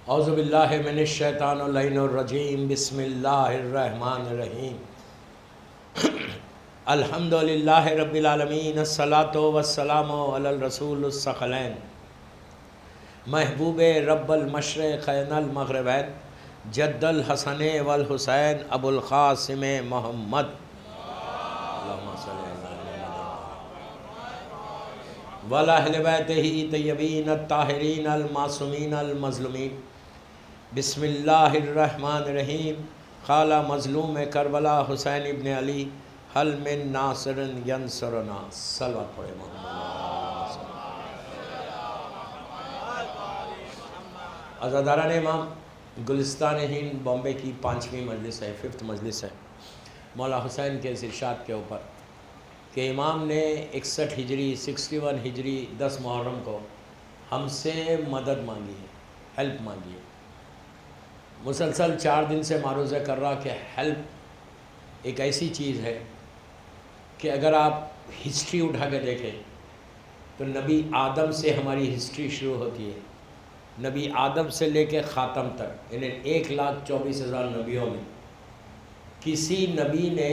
اعوذ باللہ من الشیطان اللعین الرجیم بسم اللہ الرحمن الرحیم الحمدللہ رب العالمین الصلاۃ والسلام علی الرسول الثقلین محبوب رب المشرقین المغربین جد الحسن والحسین ابو القاسم محمد وَلَأَهْلِ بَيْتِهِ طیبین الطاہرین المعصومین المظلومین بسم اللہ الرحمن الرحیم قال مظلوم کربلا حسین ابن علی حل من ناصر ینصرنا صلوات پڑھے محمد عزاداران امام گلستان ہند بامبے کی 5ویں مجلس ہے 5th مجلس ہے مولا حسین کے اس ارشاد کے اوپر کہ امام نے 61 ہجری 61 ہجری 10 محرم کو ہم سے مدد مانگی ہے، ہیلپ مانگی ہے۔ مسلسل 4 دن سے معروضہ کر رہا کہ ہیلپ ایک ایسی چیز ہے کہ اگر آپ ہسٹری اٹھا کے دیکھیں تو نبی آدم سے ہماری ہسٹری شروع ہوتی ہے، نبی آدم سے لے کے خاتم تک، یعنی 1,24,000 نبیوں میں کسی نبی نے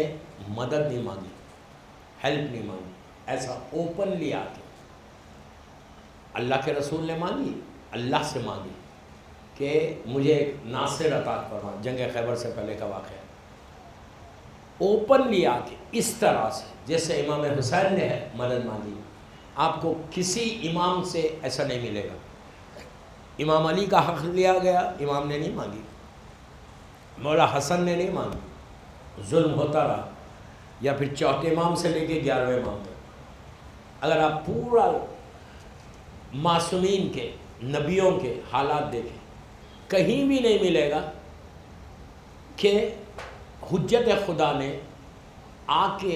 مدد نہیں مانگی، ہیلپ نہیں مانگی، ایسا اوپنلی آ کے۔ اللہ کے رسول نے مانگی، اللہ سے مانگی کہ مجھے ایک ناصر عطا فرما، جنگ خیبر سے پہلے کا واقعہ ہے۔ اوپنلی آ کے اس طرح سے جیسے امام حسین نے مدد مانگی، آپ کو کسی امام سے ایسا نہیں ملے گا۔ امام علی کا حق لیا گیا، امام نے نہیں مانگی، مولا حسن نے نہیں مانگی، ظلم ہوتا رہا، یا پھر چوتھے امام سے لے کے 11ویں امام تک۔ اگر آپ پورا معصومین کے نبیوں کے حالات دیکھیں، کہیں بھی نہیں ملے گا کہ حجت خدا نے آ کے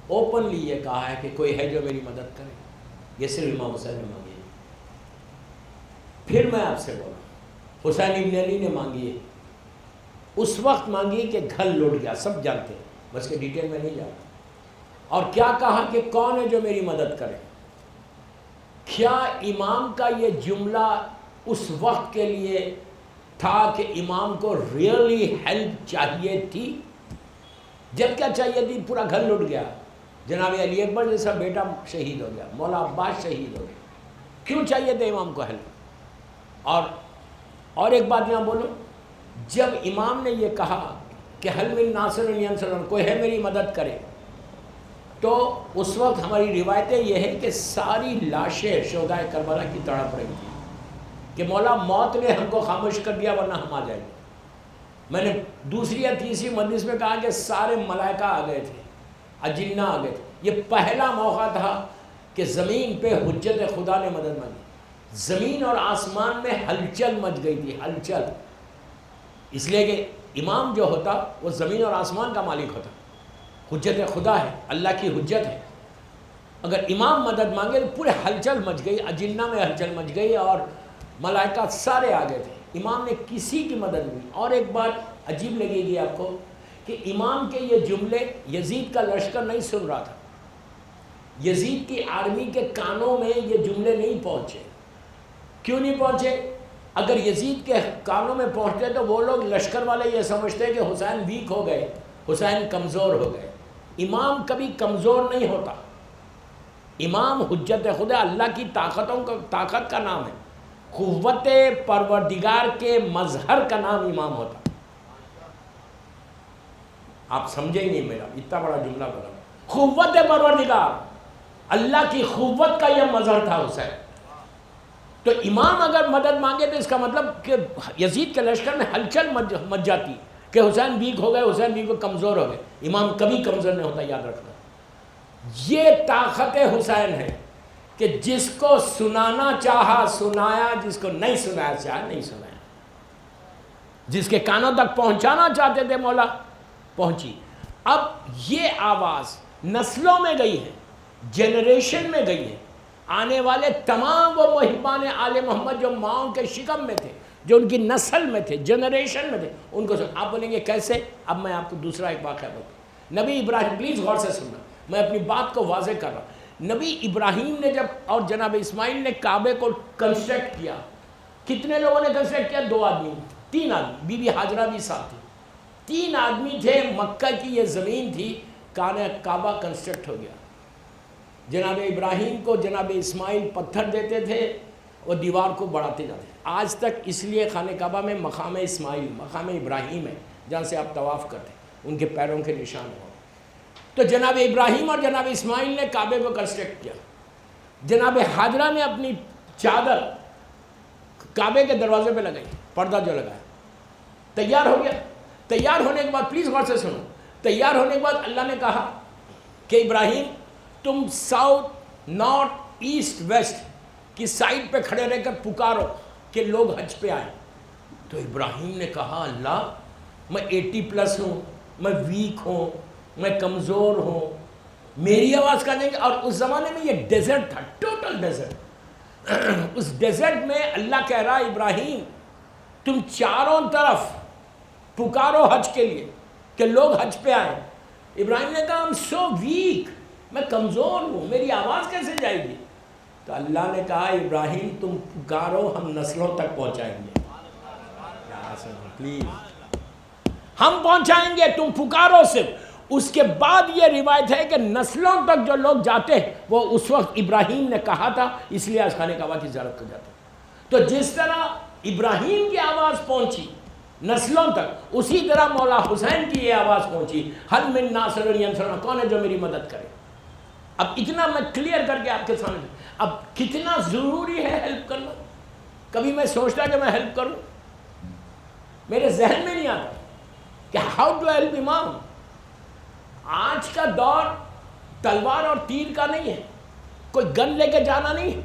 اوپنلی یہ کہا ہے کہ کوئی ہے جو میری مدد کرے۔ یہ صرف امام حسین نے مانگی ہے۔ پھر میں آپ سے بولا حسین ابن علی نے مانگی ہے، اس وقت مانگی کہ گھر لوٹ گیا، سب جانتے ہیں، بس کے ڈیٹیل میں نہیں جاتا۔ اور کیا کہا کہ کون ہے جو میری مدد کرے؟ کیا امام کا یہ جملہ اس وقت کے لیے تھا کہ امام کو ریئلی ہیلپ چاہیے تھی؟ جب کیا چاہیے تھی؟ پورا گھر لٹ گیا، جناب علی اکبر جیسا بیٹا شہید ہو گیا، مولا عباس شہید ہو گیا، کیوں چاہیے تھے امام کو ہیلپ؟ اور ایک بات یہاں بولو، جب امام نے یہ کہا کہ حل من ناصر ینصرنا، کوئی ہے میری مدد کرے، تو اس وقت ہماری روایتیں یہ ہے کہ ساری لاشیں شہداء کربلا کی تڑپ رہی تھی کہ مولا موت نے ہم کو خاموش کر دیا ورنہ ہم آ جائیں گے۔ میں نے دوسری یا تیسری مجلس میں کہا کہ سارے ملائکہ آ گئے تھے، اجنہ آ گئے تھے۔ یہ پہلا موقع تھا کہ زمین پہ حجت خدا نے مدد مانگی، زمین اور آسمان میں ہلچل مچ گئی تھی، ہلچل، اس لیے کہ امام جو ہوتا وہ زمین اور آسمان کا مالک ہوتا، حجت خدا ہے، اللہ کی حجت ہے۔ اگر امام مدد مانگے تو پورے ہلچل مچ گئی، اجنہ میں ہلچل مچ گئی اور ملائکہ سارے آ گئے تھے، امام نے کسی کی مدد نہیں۔ اور ایک بات عجیب لگے گی آپ کو کہ امام کے یہ جملے یزید کا لشکر نہیں سن رہا تھا، یزید کی آرمی کے کانوں میں یہ جملے نہیں پہنچے۔ کیوں نہیں پہنچے؟ اگر یزید کے کانوں میں پہنچتے تو وہ لوگ لشکر والے یہ سمجھتے کہ حسین ویک ہو گئے، حسین کمزور ہو گئے۔ امام کبھی کمزور نہیں ہوتا، امام حجت خدا، اللہ کی طاقت کا نام ہے، قوت پروردگار کے مظہر کا نام امام ہوتا۔ آپ سمجھیں نہیں میرا اتنا بڑا جملہ بولا، قوت پروردگار، اللہ کی قوت کا یہ مظہر تھا حسین۔ تو امام اگر مدد مانگے تو اس کا مطلب کہ یزید کے لشکر میں ہلچل مچ جاتی کہ حسین ویک ہو گئے، حسین ویک ہو کمزور ہو گئے۔ امام کبھی کمزور نہیں ہوتا، یاد رکھنا۔ یہ طاقت حسین ہے کہ جس کو سنانا چاہا سنایا، جس کو نہیں سنایا چاہا نہیں سنایا، جس کے کانوں تک پہنچانا چاہتے تھے مولا پہنچی۔ اب یہ آواز نسلوں میں گئی ہے، جنریشن میں گئی ہے، آنے والے تمام وہ محبان آل محمد جو ماؤں کے شکم میں تھے، جو ان کی نسل میں تھے، جنریشن میں تھے، ان کو آپ بولیں گے کیسے؟ اب میں آپ کو دوسرا ایک واقعہ بتاؤں۔ نبی ابراہیم، پلیز غور سے سننا، میں اپنی بات کو واضح کر رہا ہوں۔ نبی ابراہیم نے جب اور جناب اسماعیل نے کعبے کو کنسٹرکٹ کیا کتنے لوگوں نے کنسٹرکٹ کیا؟ 2 آدمی، 3 آدمی، بی بی حاجرہ بھی ساتھ تھی، 3 آدمی تھے، مکہ کی یہ زمین تھی، کعبہ کنسٹرکٹ ہو گیا۔ جناب ابراہیم کو جناب اسماعیل پتھر دیتے تھے، وہ دیوار کو بڑھاتے جاتے تھے۔ آج تک اس لیے خانہ کعبہ میں مقام اسماعیل، مقام ابراہیم ہے، جہاں سے آپ طواف کرتے ہیں، ان کے پیروں کے نشان ہو۔ تو جناب ابراہیم اور جناب اسماعیل نے کعبے کو کنسٹرکٹ کیا۔ جناب حاجرہ نے اپنی چادر کعبے کے دروازے پہ لگائی، پردہ جو لگایا، تیار ہو گیا۔ تیار ہونے کے بعد پلیز غور سے سنو، تیار ہونے کے بعد اللہ نے کہا کہ ابراہیم تم ساؤتھ، نارتھ، ایسٹ، ویسٹ کی سائڈ پہ کھڑے رہ کر پکارو کہ لوگ حج پہ آئیں۔ تو ابراہیم نے کہا اللہ میں 80+ ہوں، میں ویک ہوں، میں کمزور ہوں، میری آواز کہاں جائیں گے؟ اور اس زمانے میں یہ ڈیزرٹ تھا، ٹوٹل ڈیزرٹ۔ اس ڈیزرٹ میں اللہ کہہ رہا ابراہیم تم چاروں طرف پکارو حج کے لیے کہ لوگ حج پہ آئیں۔ ابراہیم نے کہا I'm so weak، میں کمزور ہوں، میری آواز کیسے جائے گی؟ تو اللہ نے کہا ابراہیم تم پکارو، ہم نسلوں تک پہنچائیں گے۔ پلیز ہم پہنچائیں گے، تم پکارو صرف۔ اس کے بعد یہ روایت ہے کہ نسلوں تک جو لوگ جاتے ہیں وہ اس وقت ابراہیم نے کہا تھا، اس لیے آج خانہ کعبہ کی زیارت کو جاتے ہیں۔ تو جس طرح ابراہیم کی آواز پہنچی نسلوں تک، اسی طرح مولا حسین کی یہ آواز پہنچی، حل من ناصر ینصرنا، کون ہے جو میری مدد کرے؟ اب اتنا میں کلیئر کر کے آپ کے سامنے، اب کتنا ضروری ہے ہیلپ کرنا۔ کبھی میں سوچتا کہ میں ہیلپ کروں، میرے ذہن میں نہیں آتا کہ ہاؤ ٹو ہیلپ امام۔ آج کا دور تلوار اور تیر کا نہیں ہے، کوئی گن لے کے جانا نہیں ہے۔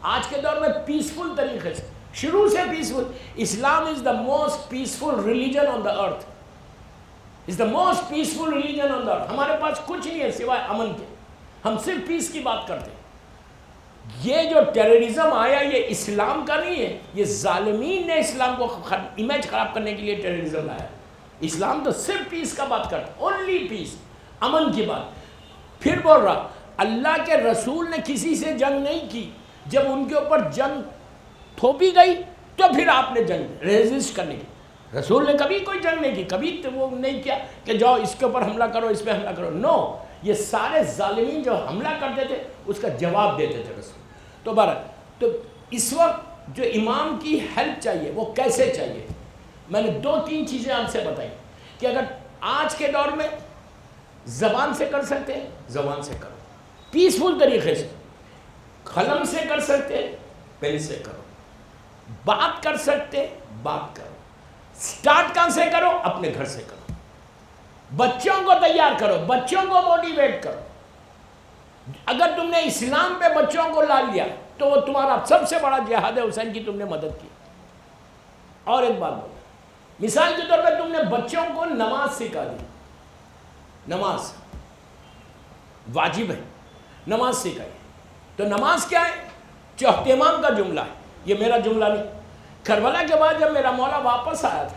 آج کے دور میں پیسفل طریقے سے، شروع سے peaceful, Islam is the most peaceful religion on the earth, is the most peaceful religion on the earth. ہمارے پاس کچھ نہیں ہے سوائے امن کے، ہم صرف پیس کی بات کرتے ہیں۔ یہ جو ٹیررزم آیا یہ اسلام کا نہیں ہے، یہ ظالمین نے اسلام کو امیج خراب کرنے کے لیے ٹیررزم لایا۔ اسلام تو صرف پیس کا بات کرتا ہے، اونلی پیس، امن کی بات۔ پھر بول رہا اللہ کے رسول نے کسی سے جنگ نہیں کی، جب ان کے اوپر جنگ تھوپی گئی تو پھر آپ نے جنگ ریزسٹ کرنے کی۔ رسول نے کبھی کوئی جنگ نہیں کی، کبھی وہ نہیں کیا کہ جاؤ اس کے اوپر حملہ کرو، اس پہ حملہ کرو، نو۔ یہ سارے ظالمین جو حملہ کرتے تھے اس کا جواب دیتے تھے رسول۔ تو بہرحال تو اس وقت جو امام کی ہیلپ چاہیے وہ کیسے چاہیے؟ میں نے 2-3 چیزیں آپ سے بتائی کہ اگر آج کے دور میں زبان سے کر سکتے ہیں زبان سے کرو، پیسفل طریقے سے، قلم سے کر سکتے پین سے کرو، بات کر سکتے بات کرو، سٹارٹ کہاں سے کرو؟ اپنے گھر سے کرو، بچوں کو تیار کرو، بچوں کو موٹیویٹ کرو۔ اگر تم نے اسلام پہ بچوں کو لا لیا تو وہ تمہارا سب سے بڑا جہاد ہے، حسین کی تم نے مدد کی۔ اور ایک بات بولو، مثال کے طور پہ تم نے بچوں کو نماز سکھا دی، نماز واجب ہے، نماز سکھائی، تو نماز کیا ہے؟ چوتھے امام کا جملہ ہے، یہ میرا جملہ نہیں۔ کربلا کے بعد جب میرا مولا واپس آیا تھا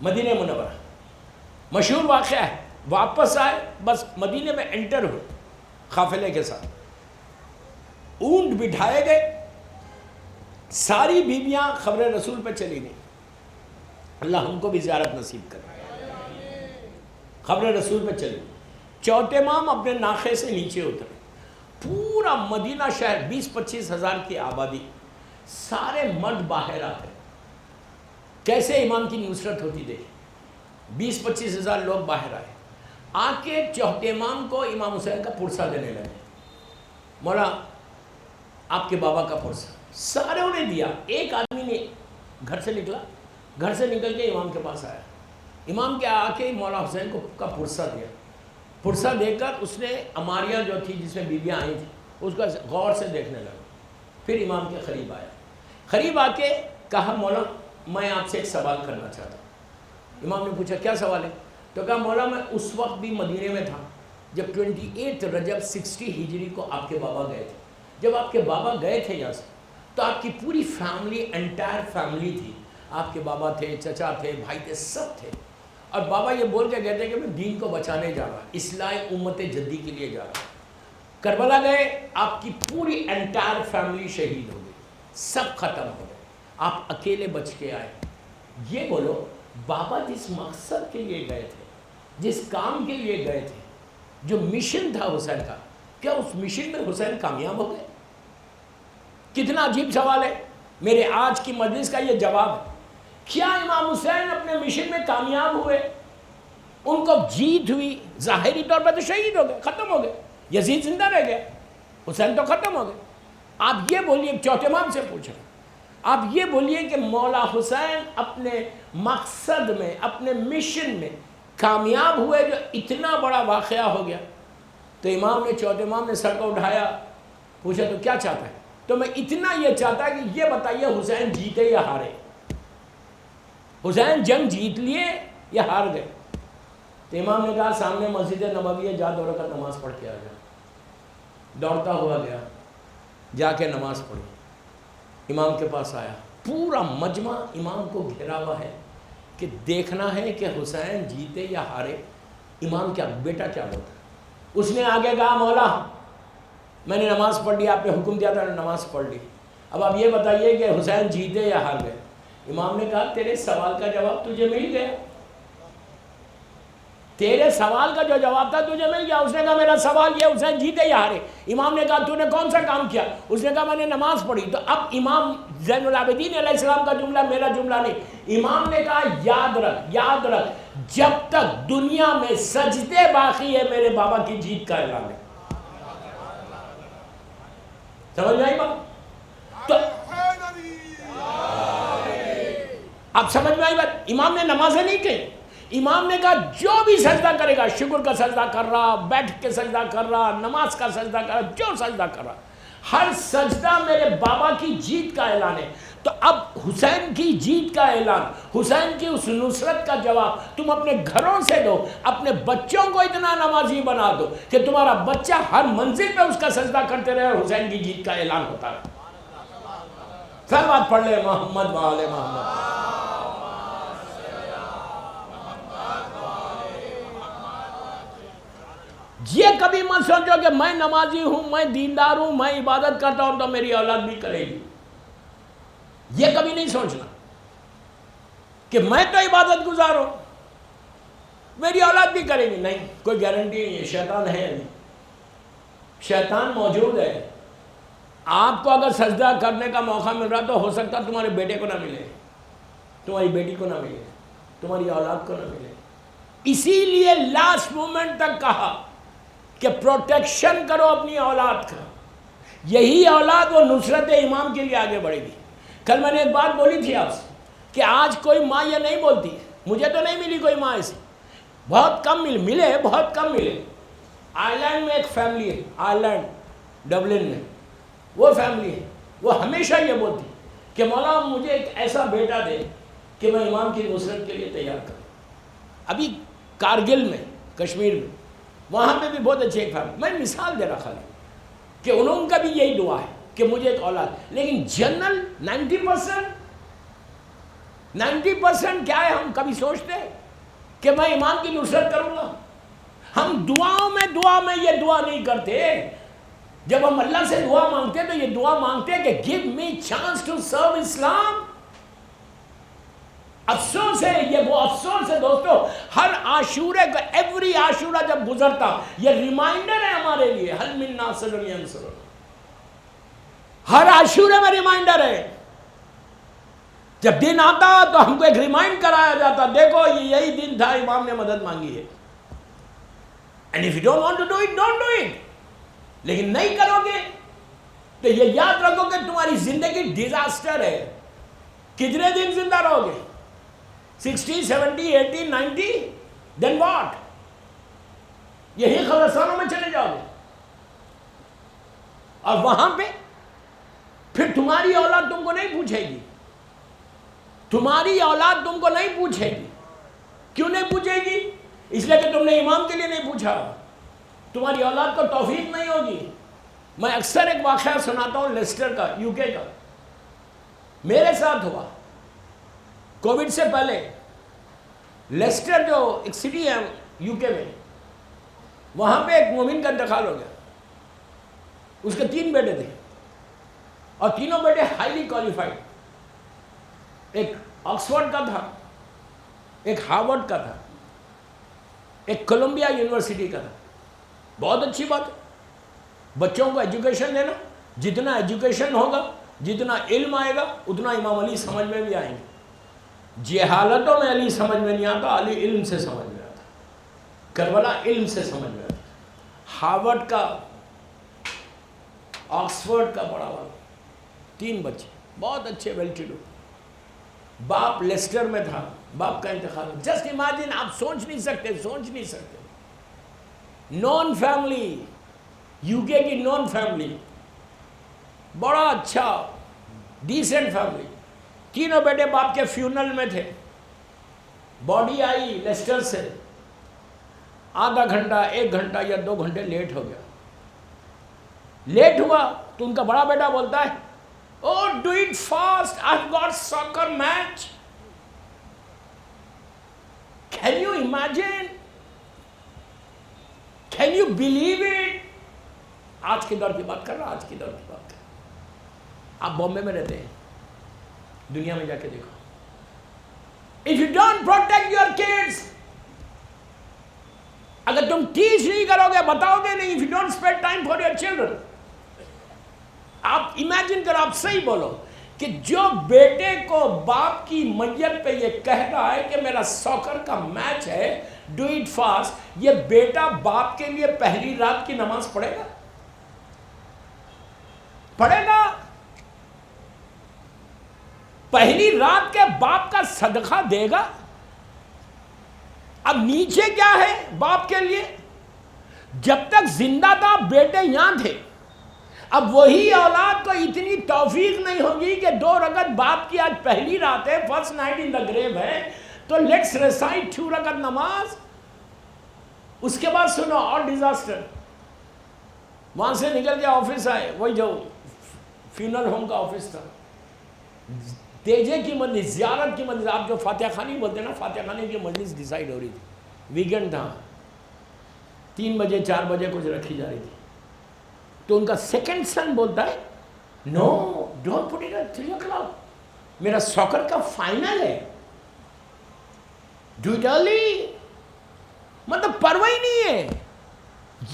مدینہ منورہ، مشہور واقعہ ہے، واپس آئے بس مدینے میں انٹر ہوئے قافلے کے ساتھ، اونٹ بٹھائے گئے، ساری بیویاں خبر رسول پہ چلی گئی۔ اللہ ہم کو بھی زیارت نصیب کرے۔ خبر رسول پہ چلی، چوتھے امام اپنے ناخے سے نیچے اترے، پورا مدینہ شہر 20-25 ہزار کی آبادی، سارے مرد باہر آتے، کیسے امام کی نصرت ہوتی دیکھی۔ 20-25 ہزار لوگ باہر آئے، آ کے چوتھے امام کو امام حسین کا پرسہ دینے لگے۔ مولا آپ کے بابا کا پرسہ، سارے انہیں دیا۔ ایک آدمی نے گھر سے نکلا، گھر سے نکل کے امام کے پاس آیا، امام کے آ کے مولا حسین کو کا پرسہ دیا۔ پرسہ دے کر اس نے اماریہ جو تھی جس میں بیویاں آئی تھیں اس کا غور سے دیکھنے لگا، پھر امام کے قریب آیا، قریب آ کے کہا مولا میں آپ سے ایک سوال کرنا چاہتا ہوں۔ امام نے پوچھا کیا سوال ہے؟ تو کہا مولا میں اس وقت بھی مدینے میں تھا جب 28 رجب 60 ہجری کو آپ کے بابا گئے تھے۔ جب آپ کے بابا گئے تھے یہاں سے تو آپ کی پوری فیملی، انٹائر فیملی تھی، آپ کے بابا تھے، چچا تھے، بھائی تھے، سب تھے، اور بابا یہ بول کے گئے تھے کہ میں دین کو بچانے جا رہا، اصلاح امت جدی کے لیے جا رہا۔ کربلا گئے، آپ کی پوری انٹائر فیملی شہید ہو گئی، سب ختم ہو گئے، آپ اکیلے بچ کے آئے. یہ بولو بابا جس مقصد کے لیے گئے تھے, جس کام کے لیے گئے تھے, جو مشن تھا حسین کا, کیا اس مشن میں حسین کامیاب ہو گئے؟ کتنا عجیب سوال ہے. میرے آج کی مجلس کا یہ جواب ہے. کیا امام حسین اپنے مشن میں کامیاب ہوئے؟ ان کو جیت ہوئی, ظاہری طور پر تو شہید ہو گئے, ختم ہو گئے. یزید زندہ رہ گیا, حسین تو ختم ہو گئے. آپ یہ بولیے, چوتھے امام سے پوچھیں, آپ یہ بولیے کہ مولا حسین اپنے مقصد میں, اپنے مشن میں کامیاب ہوئے جو اتنا بڑا واقعہ ہو گیا. تو امام نے, چوتھے امام نے سر کو اٹھایا, پوچھا تو کیا چاہتا ہے؟ تو میں اتنا یہ چاہتا کہ یہ بتائیے حسین جیتے یا ہارے؟ حسین جنگ جیت لیے یا ہار گئے؟ تو امام نے کہا سامنے مسجد نبوی ہے, جا 2 رکعت نماز پڑھ کے آ جا. دوڑتا ہوا گیا, جا کے نماز پڑھی, امام کے پاس آیا. پورا مجمع امام کو گھیرا ہوا ہے کہ دیکھنا ہے کہ حسین جیتے یا ہارے. امام کیا, بیٹا کیا بولتا ہے؟ اس نے آگے کہا مولا میں نے نماز پڑھ لی, آپ نے حکم دیا تھا, نماز پڑھ لی, اب آپ یہ بتائیے کہ حسین جیتے یا ہار گئے؟ امام نے کہا تیرے سوال کا جواب تجھے مل گیا, تیرے سوال کا جو جواب تھا تجھے مل گیا. اس نے کہا میرا سوال یہ حسین جیتے یا ہارے؟ امام نے کہا تو نے کون سا کام کیا؟ اس نے کہا میں نے نماز پڑھی. تو اب امام زین العابدین علیہ السلام کا جملہ, میرا جملہ نہیں. امام نے کہا یاد رکھ, یاد رکھ, جب تک دنیا میں سجدے باقی ہے میرے بابا کی جیت کا اعلان ہے. سمجھ میں آئی بات؟ تو اب سمجھ میں آئی بات. امام نے نمازیں نہیں کہیں, امام نے کہا جو بھی سجدہ کرے گا, شکر کا سجدہ کر رہا, بیٹھ کے سجدہ کر رہا, نماز کا سجدہ کر رہا, جو سجدہ کر رہا, ہر سجدہ میرے بابا کی جیت کا اعلان ہے. تو اب حسین کی جیت کا اعلان, حسین کی اس نصرت کا جواب تم اپنے گھروں سے دو. اپنے بچوں کو اتنا نمازی بنا دو کہ تمہارا بچہ ہر منزل پہ اس کا سجدہ کرتے رہے اور حسین کی جیت کا اعلان ہوتا رہے. صلوات پڑھ لے محمد و آل محمد. یہ کبھی مت سوچو کہ میں نمازی ہوں, میں دیندار ہوں, میں عبادت کرتا ہوں تو میری اولاد بھی کرے گی. یہ کبھی نہیں سوچنا کہ میں تو عبادت گزار ہوں, میری اولاد بھی کرے گی. نہیں, کوئی گارنٹی نہیں ہے. شیطان ہے, شیطان موجود ہے. آپ کو اگر سجدہ کرنے کا موقع مل رہا تو ہو سکتا تمہارے بیٹے کو نہ ملے, تمہاری بیٹی کو نہ ملے, تمہاری اولاد کو نہ ملے. اسی لیے لاسٹ مومنٹ تک کہا کہ پروٹیکشن کرو اپنی اولاد کا. یہی اولاد وہ نصرت امام کے لیے آگے بڑھے گی. کل میں نے ایک بات بولی تھی آپ سے کہ آج کوئی ماں یہ نہیں بولتی, مجھے تو نہیں ملی کوئی ماں ایسی, بہت کم ملے, بہت کم ملے. آئرلینڈ میں ایک فیملی ہے, آئرلینڈ ڈبلن میں, وہ فیملی ہے, وہ ہمیشہ یہ بولتی کہ مولا مجھے ایک ایسا بیٹا دے کہ میں امام کی نصرت کے لیے تیار کروں. ابھی کارگل میں, کشمیر میں, وہاں پہ بھی بہت اچھے ایک فیملی, میں مثال دے رہا خالی کہ ان کا بھی یہی دعا ہے کہ مجھے ایک اولاد. لیکن جنرل 90% کیا ہے, ہم کبھی سوچتے ہیں کہ میں امام کی نصرت کروں گا. ہم دعا میں یہ دعا نہیں کرتے. جب ہم اللہ سے دعا مانگتے ہیں تو یہ دعا مانگتے ہیں کہ give me chance to serve Islam. افسوس ہے, یہ وہ افسوس ہے دوستو, ہر عاشورے کا, ایوری عاشورہ جب گزرتا یہ ریمائنڈر ہے ہمارے لیے, حل من ناصر ینصر, ہر عاشورے میں ریمائنڈر ہے. جب دن آتا تو ہم کو ایک ریمائنڈ کرایا جاتا, دیکھو یہ یہی دن تھا, امام نے مدد مانگی ہے. And if you don't want to do it, don't do it. لیکن نہیں کرو گے تو یہ یاد رکھو کہ تمہاری زندگی ڈیزاسٹر ہے. کتنے دن زندہ رہو گے؟ 60, 70, 80, 90, then what? یہی قبرستانوں میں چلے جاؤ گے اور وہاں پہ پھر تمہاری اولاد تم کو نہیں پوچھے گی. تمہاری اولاد تم کو نہیں پوچھے گی. کیوں نہیں پوچھے گی؟ اس لیے کہ تم نے امام کے لیے نہیں پوچھا. تمہاری اولاد کو توفیق نہیں ہوگی. میں اکثر ایک واقعہ سناتا ہوں لیسٹر کا, یو کے کا. میرے ساتھ ہوا کووڈ سے پہلے. لیسٹر جو ایک سٹی ہے یو کے میں, وہاں پہ ایک مومن کا انتقال ہو گیا. اس کے 3 بیٹے تھے اور تینوں بیٹے ہائیلی کوالیفائڈ, ایک آکسفورڈ کا تھا، ایک ہارورڈ کا تھا، ایک کولمبیا یونیورسٹی کا تھا. بہت اچھی بات ہے بچوں کو ایجوکیشن دینا. جتنا ایجوکیشن ہوگا، جتنا علم آئے گا، اتنا امام علی سمجھ میں بھی آئیں گے. جہالتوں میں علی سمجھ میں نہیں آتا، علی علم سے سمجھ میں آتا. کربلا علم سے سمجھ میں آتا. ہارورڈ کا، آکسفورڈ کا پڑھا ہوا، 3 بچے بہت اچھے، ویل ٹو ڈو. باپ لیسٹر میں تھا، باپ کا انتقال. جسٹ امیجن، آپ سوچ نہیں سکتے. نون فیملی، یو کے کی نون فیملی، بڑا اچھا ڈیسنٹ فیملی. تینوں بیٹے باپ کے فیونل میں تھے. باڈی آئی لیسٹر سے، آدھا گھنٹہ 1 گھنٹہ یا 2 گھنٹے لیٹ ہو گیا. لیٹ ہوا تو ان کا بڑا بیٹا بولتا ہے، oh do it fast, I've got soccer match. Can you imagine? Can you believe it? آج کے دور کی بات کر رہا، آپ بامبے میں رہتے ہیں، دنیا میں جا کے دیکھو. If you don't protect your kids, اگر تم ٹیچ نہیں کرو گے، بتاؤ گے نہیں، if you don't spend time for your children. آپ امیجن کرو، آپ صحیح بولو کہ جو بیٹے کو باپ کی میت پہ یہ کہہ رہا ہے کہ میرا ساکر کا میچ ہے، ڈو اٹ فاسٹ، یہ بیٹا باپ کے لیے پہلی رات کی نماز پڑھے گا؟ پہلی رات کے باپ کا صدقہ دے گا؟ اب نیچے کیا ہے باپ کے لیے؟ جب تک زندہ تھا بیٹے یہاں تھے. اب وہی اولاد کو اتنی توفیق نہیں ہوگی کہ 2 رکعت باپ کی، آج پہلی رات ہے، فرسٹ نائٹ ان دا گریو ہے، تو لیٹس ریسائٹ 2 رکعت نماز. اس کے بعد سنو اور ڈیزاسٹر. وہاں سے نکل کے آفس آئے، وہی جو فیونل ہوم کا آفس تھا، تیجے کی مجلس، زیارت کی مجلس، آپ جو فاتحہ خانی بولتے ہیں نا، فاتحہ خانی کی مجلس ڈیسائیڈ ہو رہی تھی. ویکینڈ تھا، 3 بجے 4 بجے کچھ رکھی جا رہی تھی. تو ان کا سیکنڈ سن بولتا ہے، no don't put it at 3 o'clock، میرا ساکر کا فائنل ہے، ڈو اٹ ارلی. مطلب پرواہ ہی نہیں ہے.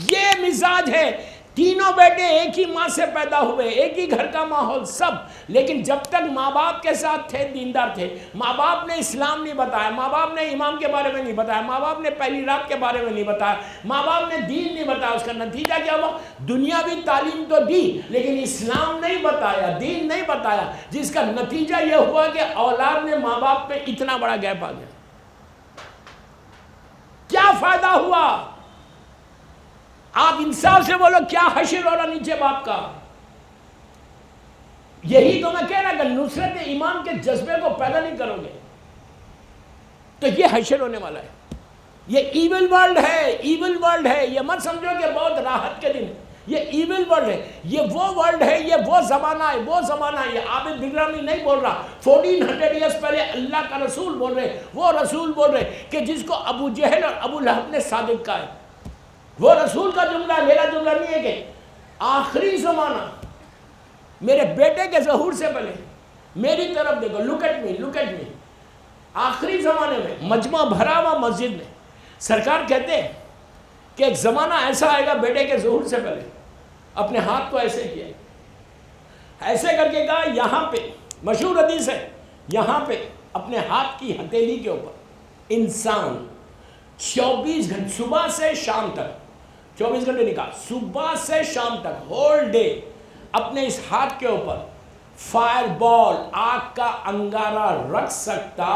یہ مزاج ہے. تینوں بیٹے ایک ہی ماں سے پیدا ہوئے، ایک ہی گھر کا ماحول سب، لیکن جب تک ماں باپ کے ساتھ تھے دیندار تھے. ماں باپ نے اسلام نہیں بتایا، ماں باپ نے امام کے بارے میں نہیں بتایا، ماں باپ نے پہلی رات کے بارے میں نہیں بتایا، ماں باپ نے دین نہیں بتایا. اس کا نتیجہ کیا ہوا؟ دنیاوی تعلیم تو دی لیکن اسلام نہیں بتایا، دین نہیں بتایا، جس کا نتیجہ یہ ہوا کہ اولاد نے ماں باپ پہ اتنا بڑا گیپ آ گیا. کیا فائدہ ہوا؟ آپ انصاف سے بولو، کیا حشر ہو رہا نیچے باپ کا؟ یہی تو میں کہہ رہا کہ نصرت ایمان کے جذبے کو پیدا نہیں کرو گے تو یہ حشر ہونے والا ہے. یہ ایول ورلڈ ہے، ایول ورلڈ ہے. یہ مت سمجھو کہ بہت راحت کے دن، یہ ایول ورلڈ ہے. یہ وہ ورلڈ ہے، یہ وہ زمانہ ہے، وہ زمانہ ہے. یہ عابد بگرامی نہیں بول رہا، 1400 ایئرس پہلے اللہ کا رسول بول رہے، وہ رسول بول رہے کہ جس کو ابو جہل اور ابو لہب نے صادق کہا ہے. وہ رسول کا جملہ ہے، میرا جملہ نہیں ہے کہ آخری زمانہ میرے بیٹے کے ظہور سے پہلے. میری طرف دیکھو، look at me, look at me. آخری زمانے میں مجمع بھرا ہوا مسجد میں سرکار کہتے ہیں کہ ایک زمانہ ایسا آئے گا، بیٹے کے ظہور سے پہلے اپنے ہاتھ کو ایسے کیا، ایسے کر کے کہا، یہاں پہ مشہور حدیث ہے، یہاں پہ اپنے ہاتھ کی ہتھیلی کے اوپر انسان 24 گھنٹے صبح سے شام تک، 24 گھنٹے نہیں کہا، صبح سے شام تک ہول ڈے اپنے اس ہاتھ کے اوپر فائر بال، آگ کا انگارہ رکھ سکتا.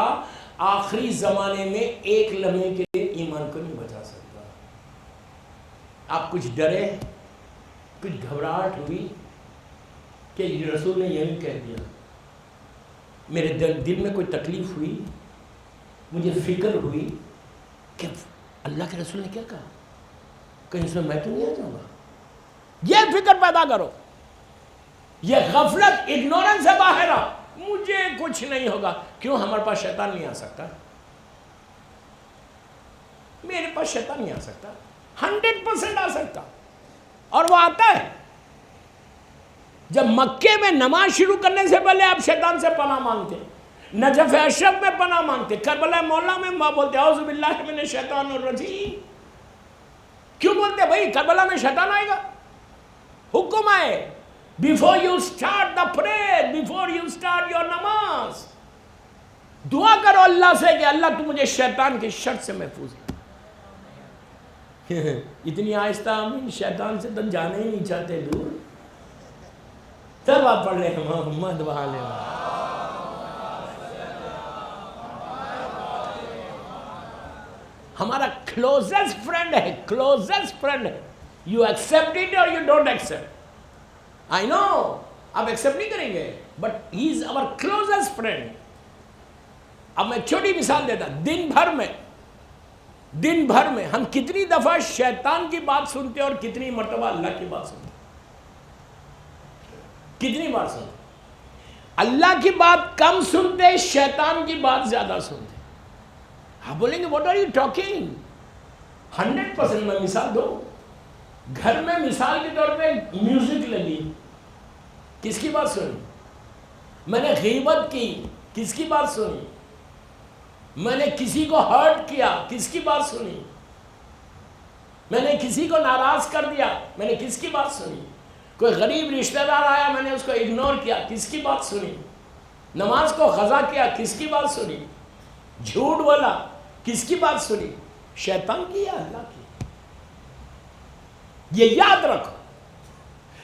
آخری زمانے میں ایک لمحے کے لیے ایمان کو نہیں بچا سکتا. آپ کچھ ڈرے، کچھ گھبراہٹ ہوئی کہ رسول نے یہی کہہ دیا. میرے دل میں کوئی تکلیف ہوئی، مجھے فکر ہوئی کہ اللہ کے رسول نے کیا کہا، کہیں اس میں تو نہیں آ جاؤں گا. یہ فکر پیدا کرو. یہ غفلت، اگنورنس ہے باہر، مجھے کچھ نہیں ہوگا. کیوں؟ ہمارے پاس شیطان نہیں آ سکتا، میرے پاس شیطان نہیں آ سکتا. 100% آ سکتا، اور وہ آتا ہے. جب مکے میں نماز شروع کرنے سے پہلے آپ شیطان سے پناہ مانگتے، نجف اشرف میں پناہ مانگتے، کربلا مولا میں ماں بولتے اعوذ باللہ من الشیطان الرجیم. کیوں بولتے بھائی کربلا میں شیطان آئے گا؟ حکم آئے before you start the prayer, before you start your نماز دعا کرو اللہ سے کہ اللہ تو مجھے شیطان کی شر سے محفوظ کر. اتنی آہستہ ہم شیطان سے تو جانے ہی نہیں چاہتے دور. تب آپ پڑھ رہے ہیں محمد وآلہ ہمارا کلوزسٹ فرینڈ ہے، کلوزسٹ فرینڈ ہے. یو ایکسپٹ اٹ اور you don't accept. I know آپ ایکسپٹ نہیں کریں گے but he is our closest friend. اب میں چھوٹی مثال دیتا، دن بھر میں ہم کتنی دفعہ شیطان کی بات سنتے اور کتنی مرتبہ اللہ کی بات سنتے؟ کتنی بار سنتے؟ اللہ کی بات کم سنتے، شیطان کی بات زیادہ سنتے. آپ بولیں گے واٹ آر یو ٹاکنگ؟ 100% میں مثال دوں. گھر میں مثال کے طور پہ میوزک لگی، کس کی بات سنی؟ میں نے غیبت کی، کس کی بات سنی؟ میں نے کسی کو ہرٹ کیا، کس کی بات سنی؟ میں نے کسی کو ناراض کر دیا، میں نے کس کی بات سنی؟ کوئی غریب رشتہ دار آیا، میں نے اس کو اگنور کیا، کس کی بات سنی؟ نماز کو قضا کیا، کس کی بات سنی؟ جھوٹ بولا، کس کی بات سنی؟ شیطان کی یا اللہ کی؟ یہ یاد رکھو،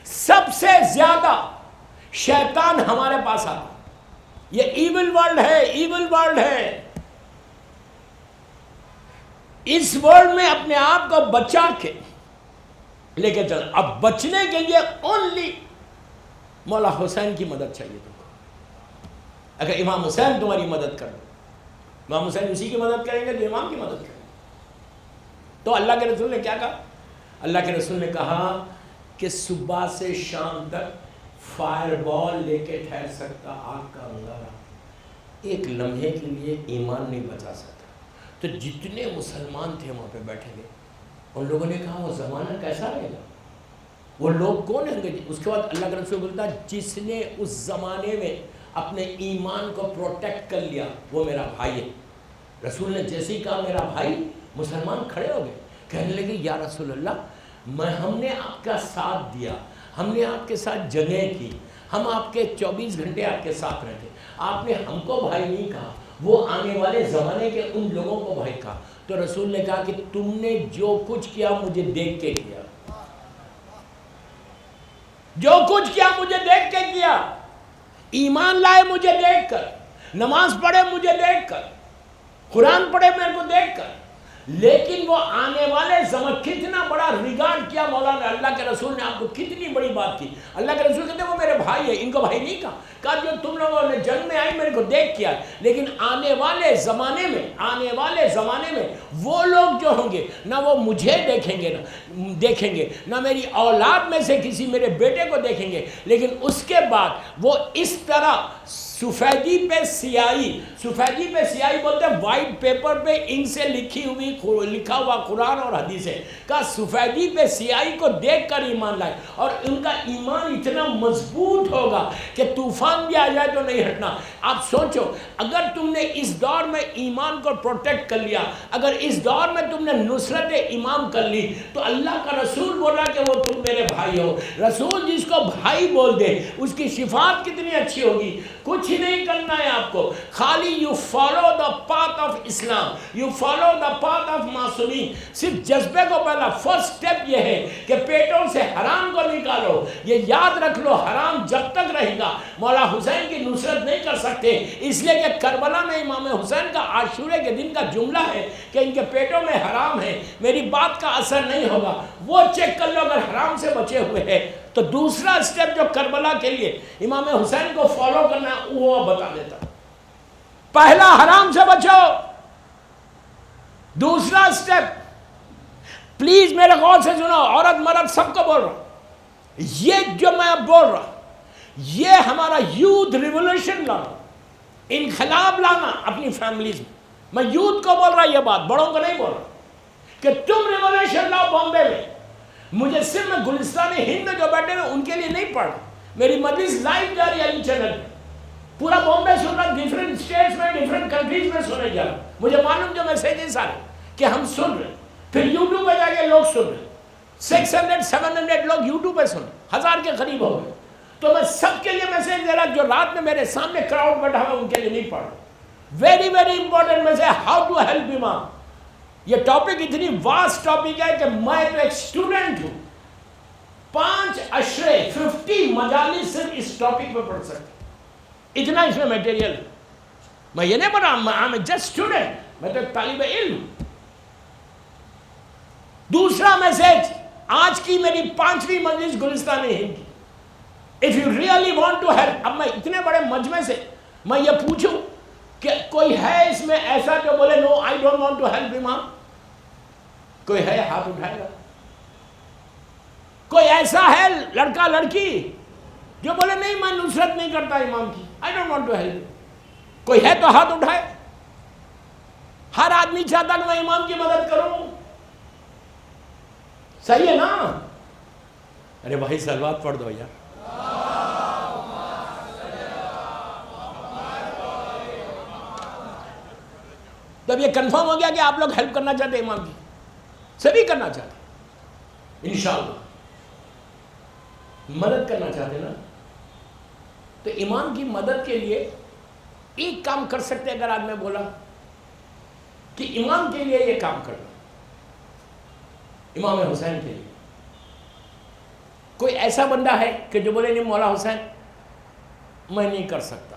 سب سے زیادہ شیطان ہمارے پاس آتا. یہ ایول ورلڈ ہے، ایول ورلڈ ہے. اس ورلڈ میں اپنے آپ کو بچا کے لے کے چل. اب بچنے کے لیے اونلی مولا حسین کی مدد چاہیے تم کو. اگر امام حسین تمہاری مدد کر دو، امام حسین اسی کی مدد کریں گے تو امام کی مدد کریں گے. تو اللہ کے رسول نے کیا کہا؟ اللہ کے رسول نے کہا کہ صبح سے شام تک فائر بال لے کے ٹھہر سکتا آگ کا انگارہ، ایک لمحے کے لیے ایمان نہیں بچا سکتا. تو جتنے مسلمان تھے وہاں پہ بیٹھے گئے، ان لوگوں نے کہا وہ زمانہ کیسا رہے گا، وہ لوگ کون ہیں گے؟ اس کے بعد اللہ کا رسول بولتا جس نے اس زمانے میں اپنے ایمان کو پروٹیکٹ کر لیا وہ میرا بھائی ہے. رسول نے جیسے ہی کہا میرا بھائی، مسلمان کھڑے ہو گئے، کہنے لگے یا رسول اللہ، ہم نے آپ کا ساتھ دیا، ہم نے آپ کے ساتھ جنگیں کی، ہم آپ کے 24 گھنٹے آپ کے ساتھ رہتے، آپ نے ہم کو بھائی نہیں کہا، وہ آنے والے زمانے کے ان لوگوں کو بھائی کہا. تو رسول نے کہا کہ تم نے جو کچھ کیا مجھے دیکھ کے کیا، جو کچھ کیا مجھے دیکھ کے کیا. ایمان لائے مجھے دیکھ کر، نماز پڑھے مجھے دیکھ کر، قرآن پڑھے میرے کو دیکھ کر. لیکن وہ آنے والے زمان کتنا بڑا ریگارڈ کیا مولانا اللہ کے رسول نے، آپ کو کتنی بڑی بات کی. اللہ کے رسول کہتے ہیں وہ میرے بھائی ہے، ان کو بھائی نہیں کہا. کہا جو تم لوگوں نے جنگ میں آئی میرے کو دیکھ کیا، لیکن آنے والے زمانے میں وہ لوگ جو ہوں گے نہ وہ مجھے دیکھیں گے نہ میری اولاد میں سے کسی میرے بیٹے کو دیکھیں گے، لیکن اس کے بعد وہ اس طرح سفیدی پہ سیاہی بولتے ہیں وائٹ پیپر پہ انک سے لکھا ہوا قرآن اور حدیث ہے. کہا سفیدی پہ سیاہی کو دیکھ کر ایمان لائے، اور ان کا ایمان اتنا مضبوط ہوگا کہ طوفان بھی آ جائے تو نہیں ہٹنا. آپ سوچو اگر تم نے اس دور میں ایمان کو پروٹیکٹ کر لیا، اگر اس دور میں تم نے نصرت امام کر لی، تو اللہ کا رسول بول رہا کہ وہ تم میرے بھائی ہو. رسول جس کو بھائی بول دے اس کی صفات کتنی اچھی ہوگی. کچھ ہی نہیں کرنا ہے آپ کو، خالی you follow the path of Islam, you follow the path of معصومین. صرف جذبے کو پہلا فرسٹ سٹیپ یہ ہے کہ پیٹوں سے حرام کو نکالو. یہ یاد رکھ لو حرام جب تک رہے گا مولا حسین کی نصرت نہیں کر سکتے. اس لیے کہ کربلا میں امام حسین کا عاشورے کے دن کا جملہ ہے کہ ان کے پیٹوں میں حرام ہے، میری بات کا اثر نہیں ہوگا. وہ چیک کر لو اگر حرام سے بچے ہوئے ہیں. تو دوسرا سٹیپ جو کربلا کے لیے امام حسین کو فالو کرنا ہے وہ بتا دیتا. پہلا حرام سے بچو. دوسرا سٹیپ پلیز میرے غور سے سنو، عورت مرد سب کو بول رہا ہوں، یہ جو میں بول رہا یہ ہمارا یوتھ ریولوشن لانا، انقلاب لانا اپنی فیملیز میں. میں یوتھ کو بول رہا یہ بات، بڑوں کو نہیں بول رہا کہ تم ریولوشن لاؤ بامبے میں. مجھے صرف میں گلستان ہند میں جو بیٹھے ہیں ان کے لیے نہیں پڑھ رہا، میری مجلس لائیو جاری ہے چینل پہ. پورا بامبے سن رہا, ڈفرینٹ اسٹیٹس میں, ڈفرینٹ کنٹریز میں سنے جا رہا. مجھے معلوم جو میسیجز آ رہے کہ ہم سن رہے, پھر یوٹیوب پہ جا کے لوگ سن رہے, 600-700 لوگ یوٹیوب پہ سن رہے, 1000 کے قریب ہو گئے. تو میں سب کے لیے میسیج دے رہا, جو رات میں میرے سامنے کراؤڈ بیٹھا ہوا ان کے لیے نہیں پڑھ رہا. Very very important message, how to help امام. یہ ٹاپک اتنی واسٹ ٹاپک ہے کہ میں تو ایک اسٹوڈنٹ ہوں, 5 عشرے 50 مجالس صرف اس ٹاپک پہ پڑھ سکتے, اتنا اس میں میٹیریل. میں یہ نہیں پڑھ رہا, I'm just اسٹوڈنٹ, میں تو ایک طالب علم. دوسرا میسیج, آج کی میری 5ویں مجلس گلستان ہند کی. If you really want to help, اب میں اتنے بڑے مجمع سے میں یہ پوچھوں کہ کوئی ہے اس میں ایسا جو بولے no I don't want to help امام؟ کوئی ہے؟ ہاتھ اٹھائے گا. کوئی ایسا ہے لڑکا لڑکی جو بولے نہیں میں نصرت نہیں کرتا امام کی, I don't want to help. کوئی ہے تو ہاتھ اٹھائے. ہر آدمی چاہتا کہ میں امام کی مدد کروں. صحیح ہے نا؟ ارے بھائی صلوات پڑھ دو یار. تب یہ کنفرم ہو گیا کہ آپ لوگ ہیلپ کرنا چاہتے ہیں امام کی, سبھی کرنا چاہتے ہیں انشاءاللہ, مدد کرنا چاہتے ہیں نا. تو امام کی مدد کے لیے ایک کام کر سکتے. اگر آج میں بولا کہ امام کے لیے یہ کام کرنا, امام حسین کے لیے, کوئی ایسا بندہ ہے کہ جو بولے نہیں مولا حسین میں نہیں کر سکتا.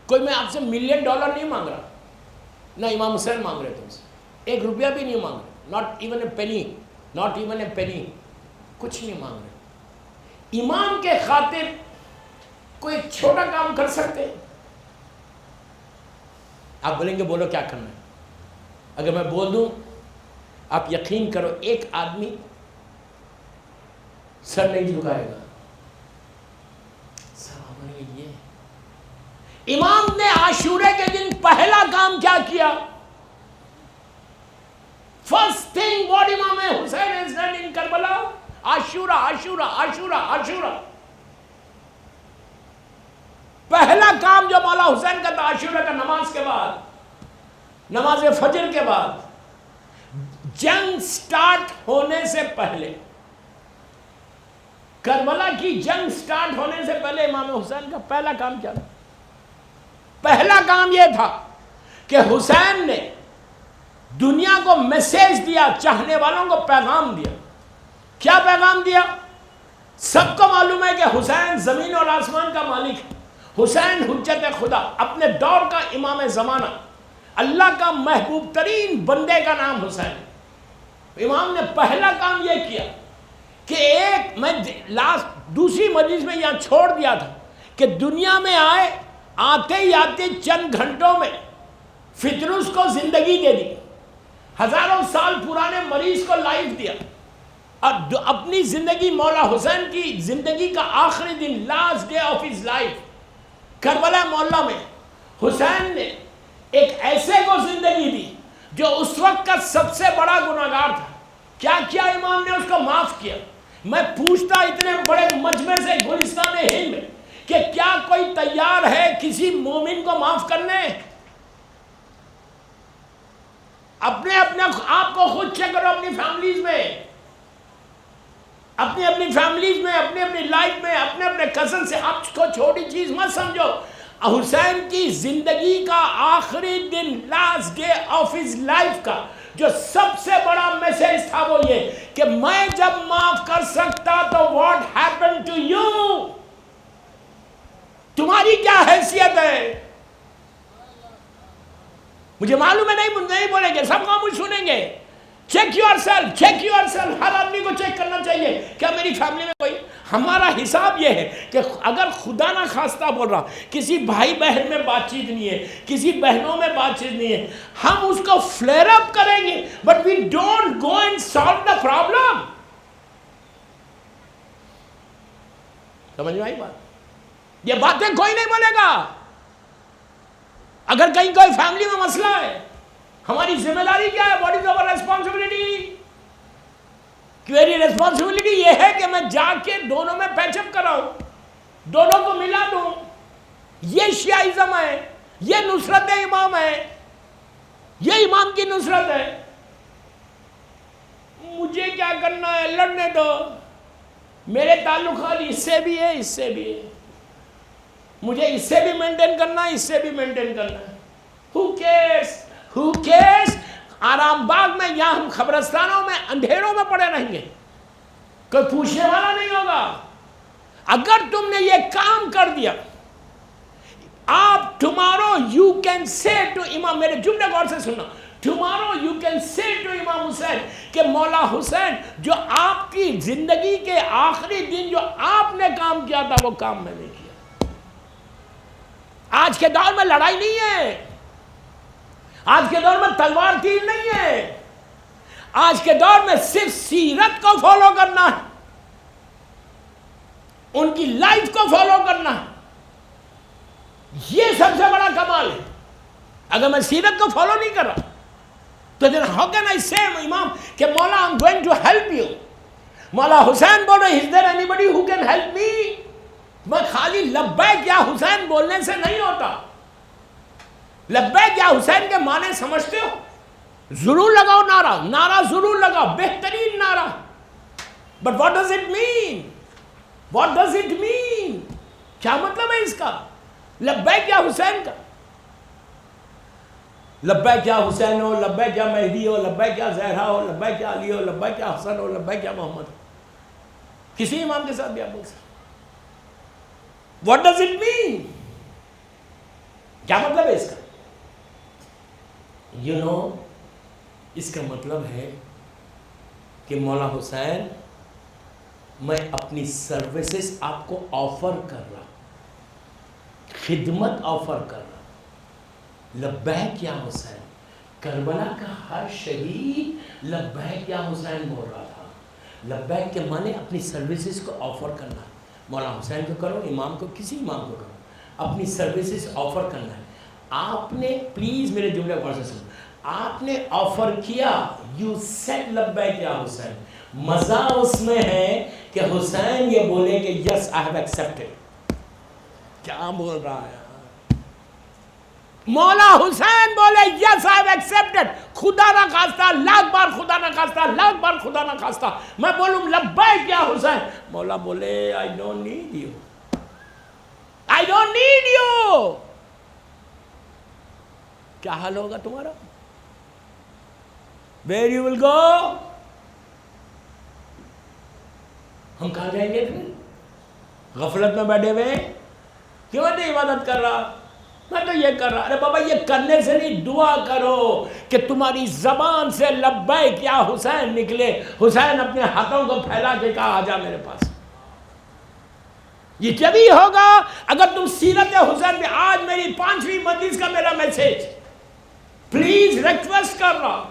کوئی میں آپ سے $1 ملین نہیں مانگ رہا, نہ امام حسین مانگ رہے تم سے, 1 روپیہ بھی نہیں مانگ رہے, not even a penny, not even a penny, کچھ نہیں مانگ رہے. امام کے خاطر کوئی ایک چھوٹا کام کر سکتے. آپ بولیں گے بولو کیا کرنا ہے. اگر میں بول دوں آپ یقین کرو, ایک آدمی سر نہیں جھکائے گا. امام نے عاشورے کے دن پہلا کام کیا کیا؟ فرسٹ تھنگ واٹ امام حسین has done in کربلا, عاشورہ عاشورہ عاشورہ عاشورہ. پہلا کام جو مولا حسین کا تھا عاشورہ کا, نماز کے بعد, نماز فجر کے بعد, جنگ سٹارٹ ہونے سے پہلے, کربلا کی جنگ سٹارٹ ہونے سے پہلے امام حسین کا پہلا کام کیا تھا؟ پہلا کام یہ تھا کہ حسین نے دنیا کو میسیج دیا, چاہنے والوں کو پیغام دیا. کیا پیغام دیا؟ سب کو معلوم ہے کہ حسین زمین اور آسمان کا مالک ہے, حسین حجت خدا, اپنے دور کا امام زمانہ, اللہ کا محبوب ترین بندے کا نام حسین. امام نے پہلا کام یہ کیا کہ ایک, میں دوسری مجلس میں یہاں چھوڑ دیا تھا کہ دنیا میں آئے, آتے ہی آتے چند گھنٹوں میں فطرس کو زندگی دے دی, ہزاروں سال پرانے مریض کو لائف دیا, اور اپنی زندگی, مولا حسین کی زندگی کا آخری دن, last day of his life, Karbala محلہ میں حسین نے ایک ایسے کو زندگی دی جو اس وقت کا سب سے بڑا گناہگار تھا. کیا کیا امام نے؟ اس کو معاف کیا. میں پوچھتا اتنے بڑے مجمع سے گلستان ہند میں کہ کیا کوئی تیار ہے کسی مومن کو معاف کرنے؟ اپنے آپ کو خود چیک کرو, اپنی فیملیز میں, اپنی فیملیز میں, اپنی لائف میں, اپنے کزن سے. آپ کو چھوٹی چیز مت سمجھو. حسین کی زندگی کا آخری دن, last day of his life کا جو سب سے بڑا میسیج تھا وہ یہ کہ میں جب معاف کر سکتا تو واٹ ہیپن ٹو یو, تمہاری کیا حیثیت ہے؟ مجھے معلوم ہے نہیں بولیں گے, سب خاموش سنیں گے. Check yourself, check yourself. ہر آدمی کو چیک کرنا چاہیے کیا میری فیملی میں کوئی. ہمارا حساب یہ ہے کہ اگر خدا نہ خواستہ بول رہا کسی بھائی بہن میں بات چیت نہیں ہے, کسی بہنوں میں بات چیت نہیں ہے, ہم اس کو فلیئر اپ کریں گے, but we don't go and solve the problem. سمجھ میں آئی بات؟ یہ باتیں کوئی نہیں بولے گا. اگر کہیں کوئی فیملی میں مسئلہ ہے, ہماری ذمہ داری کیا ہے؟ What is our responsibility? میری ریسپانسبلٹی یہ ہے کہ میں جا کے دونوں میں پیچ اپ کراؤں, دونوں کو ملا دوں, یہ شیعیزم ہے، یہ نصرت امام ہے، یہ امام کی نصرت ہے. مجھے کیا کرنا ہے، لڑنے دو. میرے تعلقات اس سے بھی ہے، اس سے بھی ہے. مجھے اس سے بھی مینٹین کرنا ہے، اس سے بھی مینٹین کرنا ہے. Who cares? Who cares? آرام باغ میں یا ہم قبرستانوں میں اندھیروں میں پڑے رہیں گے، کوئی پوچھنے والا نہیں ہوگا. اگر تم نے یہ کام کر دیا، آپ tomorrow you can say to امام، میرے جملے غور سے سننا، tomorrow you can say to امام حسین کہ مولا حسین، جو آپ کی زندگی کے آخری دن جو آپ نے کام کیا تھا وہ کام میں نے کیا. آج کے دور میں لڑائی نہیں ہے، آج کے دور میں تلوار تیر نہیں ہے، آج کے دور میں صرف سیرت کو فالو کرنا ہے، ان کی لائف کو فالو کرنا ہے. یہ سب سے بڑا کمال ہے. اگر میں سیرت کو فالو نہیں کر رہا تو then how can I say امام کہ مولا I'm going to help you. مولا حسین بول رہے is there anybody who can help me. میں خالی لبیک یا حسین بولنے سے نہیں ہوتا. لبیک یا حسین کے معنی سمجھتے ہو؟ ضرور لگاؤ نعرہ، نعرہ ضرور لگاؤ، بہترین نعرہ. But what does it mean? What does it mean? کیا مطلب ہے اس کا؟ لبیک یا حسین کا. لبیک یا حسین ہو، لبیک یا مہدی ہو، لبیک یا زہرا ہو، لبیک یا علی ہو، لبیک یا حسن ہو، لبیک یا محمد ہو. کسی امام کے ساتھ بھی آپ بول سکتے. What does it mean? کیا مطلب ہے اس کا؟ You know, اس کا مطلب ہے کہ مولا حسین، میں اپنی سروسز آپ کو آفر کر رہا، خدمت آفر کر رہا. لبیک یا حسین. کربلا کا ہر شہید لبیک یا حسین بول رہا تھا. لبیک کے معنی اپنی سروسز کو آفر کرنا. مولا حسین کو کرو، امام کو، کسی امام کو کرو، اپنی سروسز آفر کرنا ہے. آپ نے پلیز میرے جملے غور سے سنو، آپ نے آفر کیا، یو سیڈ لبیک یا حسین. مزہ اس میں ہے کہ حسین یہ بولے کہ یس آئی ہیو ایکسیپٹڈ. کیا بول رہا ہے مولا حسین بولے یس آئی ہیو ایکسیپٹڈ. خدا نہ خواستہ، لاکھ بار خدا نہ خواستہ، لاکھ بار خدا نہ خواستہ میں بولوں لبیک یا حسین، مولا بولے I don't need you, I don't need you. کیا حال ہوگا تمہارا؟ ویئر یو ول گو؟ ہم کہاں جائیں گے پھر؟ غفلت میں بیٹھے ہوئے کیوں نہیں عبادت کر رہا، میں تو یہ کر رہا. ارے بابا یہ کرنے سے نہیں، دعا کرو کہ تمہاری زبان سے لبیک یا حسین نکلے. حسین اپنے ہاتھوں کو پھیلا کے کہا آجا میرے پاس. یہ جبھی ہوگا اگر تم سیرت حسین میں. آج میری 5ویں مجلس کا میرا میسیج، پلیز ریکویسٹ کر رہا،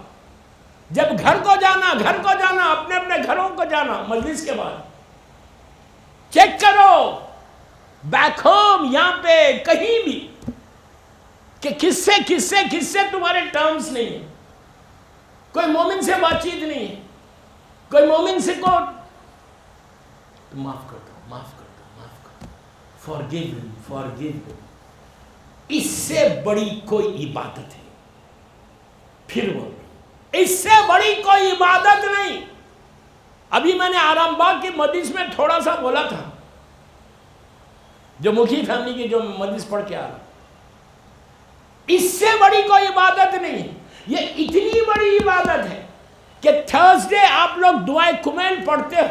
جب گھر کو جانا، اپنے اپنے گھروں کو جانا، مجلس کے بعد چیک کرو بیک ہوم، یہاں پہ کہیں بھی، کہ کس سے تمہارے ٹرمز نہیں ہیں. کوئی مومن سے بات چیت نہیں ہے، کوئی مومن سے کو معاف کر دو، forgive. اس سے بڑی کوئی عبادت ہے. پھر وہ اس سے بڑی کوئی عبادت نہیں. ابھی میں نے آرام باغ کی مجلس میں تھوڑا سا بولا تھا، جو مکھی فیملی کی جو مجلس پڑھ کے آ رہا، اس سے بڑی کوئی عبادت نہیں. یہ اتنی بڑی عبادت ہے کہ تھرسڈے آپ لوگ دعائے کمیل پڑھتے ہو.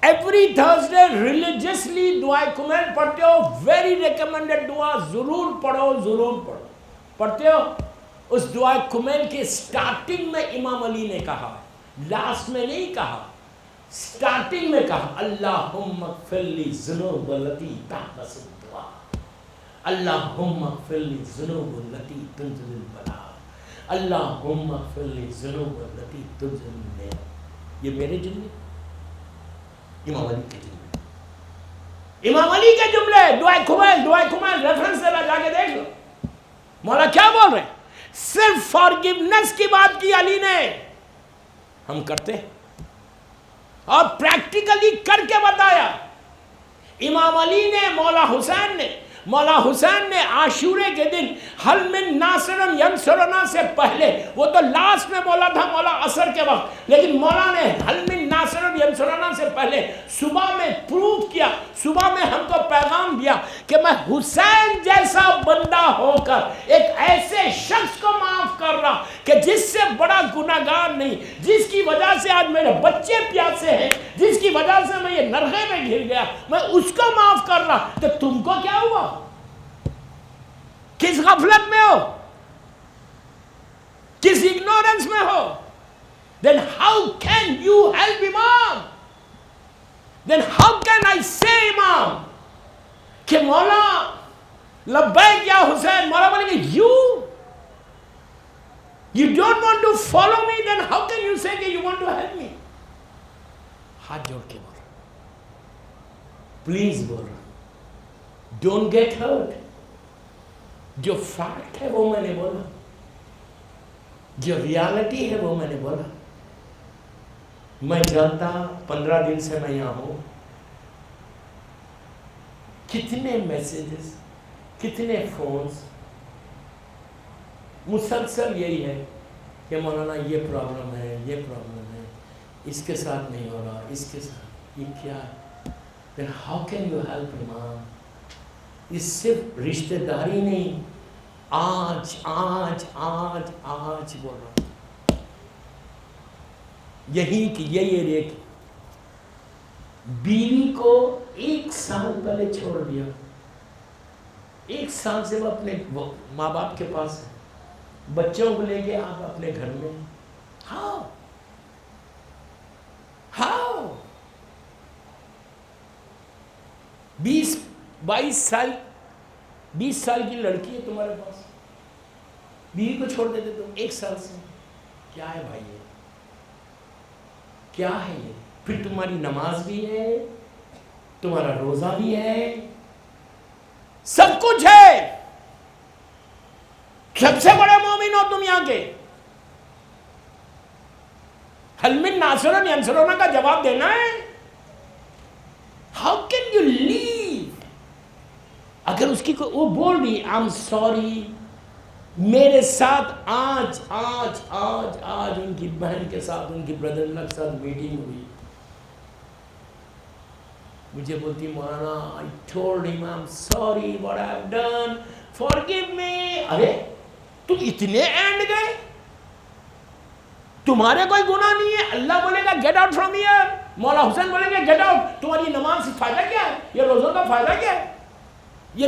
ایوری تھرسڈے ریلیجسلی دعائے کمیل پڑھتے ہو. ویری ریکمینڈڈ دعا، ضرور پڑھو. پڑھتے ہو. اس دعائے کمیل کے سٹارٹنگ میں امام علی نے کہا، لاسٹ میں نہیں کہا، سٹارٹنگ میں کہا، اللہم اغفر لی ذنوب التی تحبس الدعاء، اللہم اغفر لی ذنوب التی تنزل البلاء، اللہم اغفر لی ذنوب التی تنزل البلاء. یہ میرے جملے، امام علی کے جملے، امام علی کے جملے. دعائے کمیل ریفرنس سے جا کے دیکھ لو. مولا کیا بول رہے ہیں؟ صرف فارگیونیس کی بات کی علی نے. ہم کرتے ہیں اور پریکٹیکلی کر کے بتایا. امام علی نے، مولا حسین نے مولا حسین نے عاشورے کے دن حل من ناصر ینصرنا سے پہلے، وہ تو لاسٹ میں بولا تھا مولا عصر کے وقت، لیکن مولا نے حل من ناصر ینصرنا سے پہلے صبح میں پروف کیا، صبح میں ہم کو پیغام دیا کہ میں حسین جیسا بندہ ہو کر ایک ایسے شخص کو معاف کر رہا کہ جس سے بڑا گناہگار نہیں، جس کی وجہ سے آج میرے بچے پیاسے ہیں، جس کی وجہ سے میں یہ نرغے میں گر گیا، میں اس کو معاف کر رہا، تو تم کو کیا ہوا؟ کس غفلت میں ہو؟ کس اگنورنس میں ہو؟ Then how can you help Imam? Then how can I say Imam کہ مولا لبیک یا حسین؟ مولا بولیں گے you don't want to follow me, then how can you say کہ you want to help me؟ ہاتھ جوڑ کے بول، پلیز بول، ڈونٹ گیٹ ہرٹ. جو فیکٹ ہے وہ میں نے بولا، جو ریالٹی ہے وہ میں نے بولا. میں جانتا 15 دن سے میں یہاں ہوں، کتنے میسیجز، کتنے فونز، مسلسل یہی ہے کہ مولانا یہ پرابلم ہے، یہ پرابلم ہے، اس کے ساتھ نہیں ہو رہا، اس کے ساتھ، یہ کیا ہے؟ Then how can you help Imam؟ یہ صرف رشتہ داری نہیں، آج بول رہا ہوں، یہی کہ یہ ایریا کی بیوی کو 1 سال پہلے چھوڑ دیا، 1 سال سے وہ اپنے ماں باپ کے پاس ہے، بچوں کو لے کے آپ اپنے گھر میں. ہاؤ 20 سال کی لڑکی ہے تمہارے پاس، بیوی کو چھوڑ دیتے تم 1 سال سے. کیا ہے بھائی یہ؟ کیا ہے یہ؟ پھر تمہاری نماز بھی ہے، تمہارا روزہ بھی ہے، سب کچھ ہے، سب سے بڑے مومن ہو تم یہاں کے. حل من ناصر ینصرنا کا جواب دینا ہے. ہاؤ کین یو لیو؟ اگر اس کی وہ بول رہی آئی ایم سوری، میرے ساتھ آج ان کی بہن کے ساتھ، ان کی بردر ان لا کے ساتھ میٹنگ ہوئی، مجھے بولتی مولانا I told him I'm sorry what I've done, forgive me. ارے تم اتنے اینڈ گئے، تمہارے کوئی گناہ نہیں ہے. اللہ بولے گا گیٹ آؤٹ فرام ہیئر، مولا حسین بولیں گے گیٹ آؤٹ. تمہاری نماز سے فائدہ کیا ہے؟ یہ روزوں کا فائدہ کیا ہے؟ یہ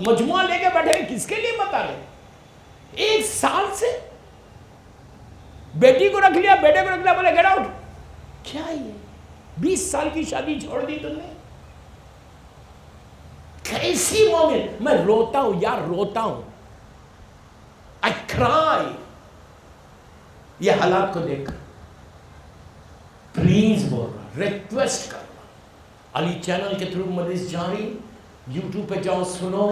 مجموعہ لے کے بیٹھے کس کے لیے بتا رہے؟ 1 سال سے بیٹی کو رکھ لیا، بیٹے کو رکھ لیا، بولے گیٹ آؤٹ. کیا ہے یہ؟ 20 سال کی شادی چھوڑ دی تم نے. کیسی مومن. میں روتا ہوں یار، روتا ہوں، I cry یہ حالات کو دیکھ کر. پلیز بول رہا، ریکویسٹ کر رہا، علی چینل کے تھرو مجلس جاری، یوٹیوب پہ جاؤ سنو.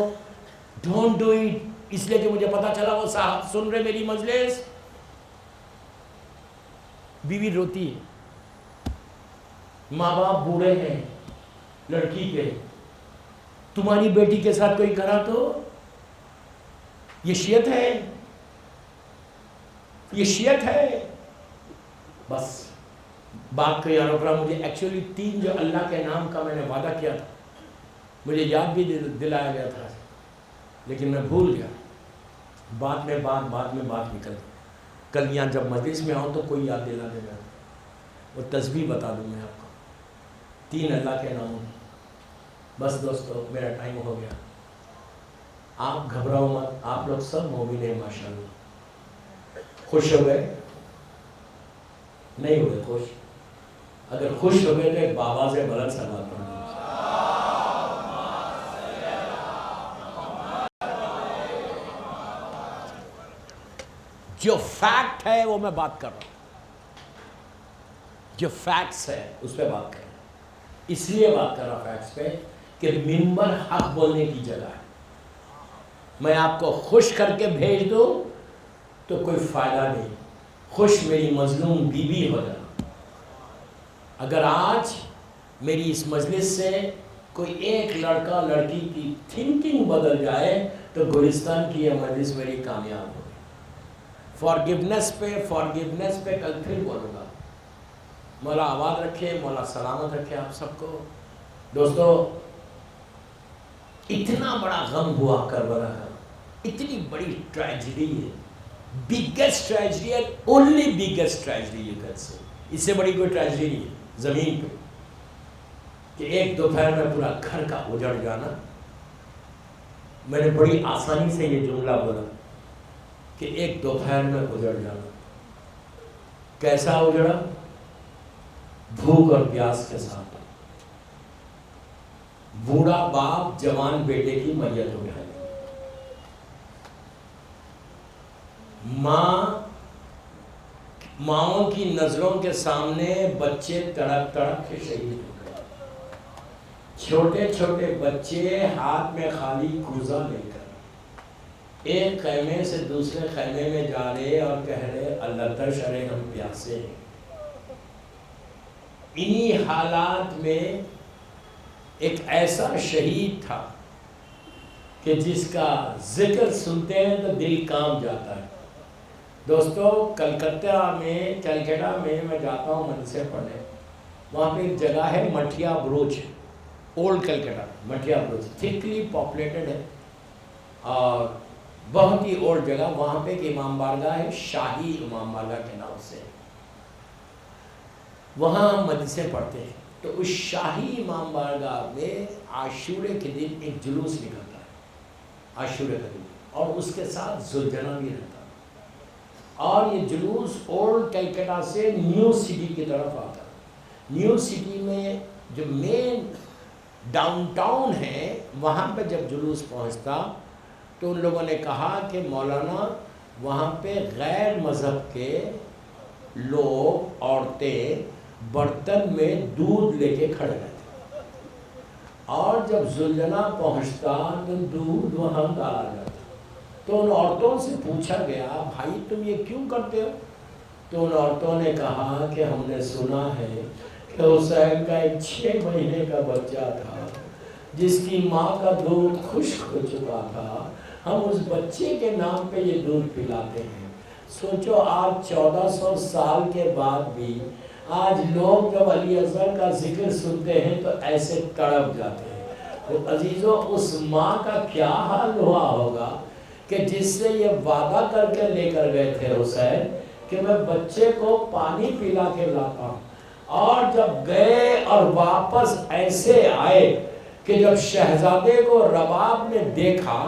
ڈونٹ ڈو اٹ اس لیے کہ مجھے پتا چلا وہ صاحب سن رہے میری مجلس. بیوی روتی ہے، ماں باپ بوڑھے ہیں لڑکی کے، تمہاری بیٹی کے ساتھ کوئی کرا تو یہ شیعت ہے، یہ شیعت ہے. بس بات کو یاد رکھنا. مجھے ایکچولی 3 جو اللہ کے نام کا میں نے وعدہ کیا تھا، مجھے یاد بھی دلایا گیا تھا، لیکن میں بھول گیا. بعد میں بات نکل. کل یہاں جب مجلس میں آؤں تو کوئی یاد دلا دے گا، وہ تسبیح بتا دوں میں آپ کو 3 اللہ کے ناموں. بس دوستو میرا ٹائم ہو گیا، آپ گھبراؤ مت، آپ لوگ سب مومن ہیں ماشاءاللہ. خوش ہو گئے؟ نہیں ہوئے خوش؟ اگر خوش ہو گئے تو ایک بابا سے بلند سلوات پڑھ. جو فیکٹ ہے وہ میں بات کر رہا ہوں، جو فیکٹس ہے اس پہ بات کر رہا ہوں. اس لیے بات کر رہا فیکٹس پہ کہ ممبر حق بولنے کی جگہ ہے. میں آپ کو خوش کر کے بھیج دوں تو کوئی فائدہ نہیں. خوش میری مظلوم بیوی ہو جانا. اگر آج میری اس مجلس سے کوئی ایک لڑکا لڑکی کی تھنکنگ بدل جائے تو گلستان کی یہ مجلس میری کامیاب ہوگی. فارگیونیس پہ کل پھر بولوں گا. مولا آباد رکھے، مولا سلامت رکھے آپ سب کو. دوستو اتنا بڑا غم ہوا کربلا کا، اتنی بڑی ٹریجڈی ہے، بگیسٹ ٹریجڈی ہے، only biggest tragedy you can say. اس سے بڑی کوئی ٹریجڈی نہیں ہے زمین پہ کہ ایک دوپہر میں پورا گھر کا اجڑ جانا. میں نے بڑی آسانی سے یہ جملہ بولا کہ ایک دوپہر میں اجڑ جانا. کیسا اجڑا؟ بھوک اور پیاس کے ساتھ. بوڑھا باپ جوان بیٹے کی میت اٹھائے، ماؤں کی نظروں کے سامنے بچے تڑپ تڑپ کے شہید ہو گئے. چھوٹے چھوٹے بچے ہاتھ میں خالی کوزہ لے کر ایک خیمے سے دوسرے خیمے میں جا رہے اور کہہ رہے اللہ تشرے ہم پیاسے ہیں. انہی حالات میں ایک ایسا شہید تھا کہ جس کا ذکر سنتے ہیں تو دل کانپ جاتا ہے. دوستو کلکتہ میں میں جاتا ہوں مدرسے پڑھنے. وہاں پہ ایک جگہ ہے Metiabruz, old Calcutta Metiabruz, thickly populated ہے اور بہت ہی اولڈ جگہ. وہاں پہ ایک امام بارگاہ ہے، شاہی امام بارگاہ کے نام سے. وہاں ہم مدرسے پڑھتے ہیں. تو اس شاہی امام بارگاہ میں عاشورے کے دن ایک جلوس نکلتا ہے، عاشورے کا دن، اور اس کے ساتھ ذوالجناح بھی رہتا ہے. اور یہ جلوس اولڈ کلکتہ سے نیو سٹی کی طرف آتا ہے. نیو سٹی میں جو مین ڈاؤن ٹاؤن ہے وہاں پہ جب جلوس پہنچتا تو ان لوگوں نے کہا کہ مولانا وہاں پہ غیر مذہب کے لوگ، عورتیں برتن میں دودھ لے کے کھڑے رہتے، اور جب ذوالجناح پہنچتا تو دودھ وہاں ڈالا جاتا. تو ان عورتوں سے پوچھا گیا بھائی تم یہ کیوں کرتے ہو؟ تو ان عورتوں نے کہا کہ ہم نے سنا ہے کہ حسین کا ایک 6 مہینے کا بچہ تھا جس کی ماں کا دودھ خشک ہو چکا تھا، ہم اس بچے کے نام پہ یہ دودھ پلاتے ہیں. سوچو آج 1400 سال کے بعد بھی آج لوگ جب علی اصغر کا ذکر سنتے ہیں تو ایسے تڑپ جاتے ہیں. تو عزیزو اس ماں کا کیا حال ہوا ہوگا کہ جس سے یہ وعدہ کر کے لے کر گئے تھے حسین کہ میں بچے کو پانی پلا کے لاتا ہوں، اور جب گئے اور واپس ایسے آئے کہ جب شہزادے کو رباب نے دیکھا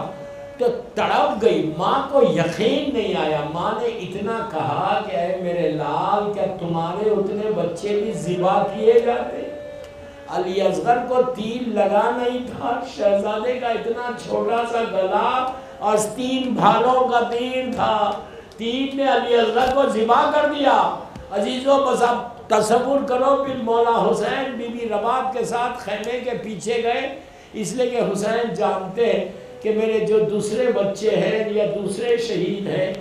تو تڑپ گئی. ماں کو یقین نہیں آیا. ماں نے اتنا کہا کہ اے میرے لال کیا تمہارے اتنے بچے بھی ذبح کیے جاتے؟ علی اصغر کو تیر لگا نہیں تھا، شہزادے کا اتنا چھوٹا سا گلا اور 3 بھالوں کا تیر تھا، تیر نے علی اصغر کو ذبح کر دیا. عزیزو بس اب تصور کرو پھر مولا حسین بی بی رباب کے ساتھ خیمے کے پیچھے گئے، اس لیے کہ حسین جانتے کہ میرے جو دوسرے بچے ہیں یا دوسرے شہید ہیں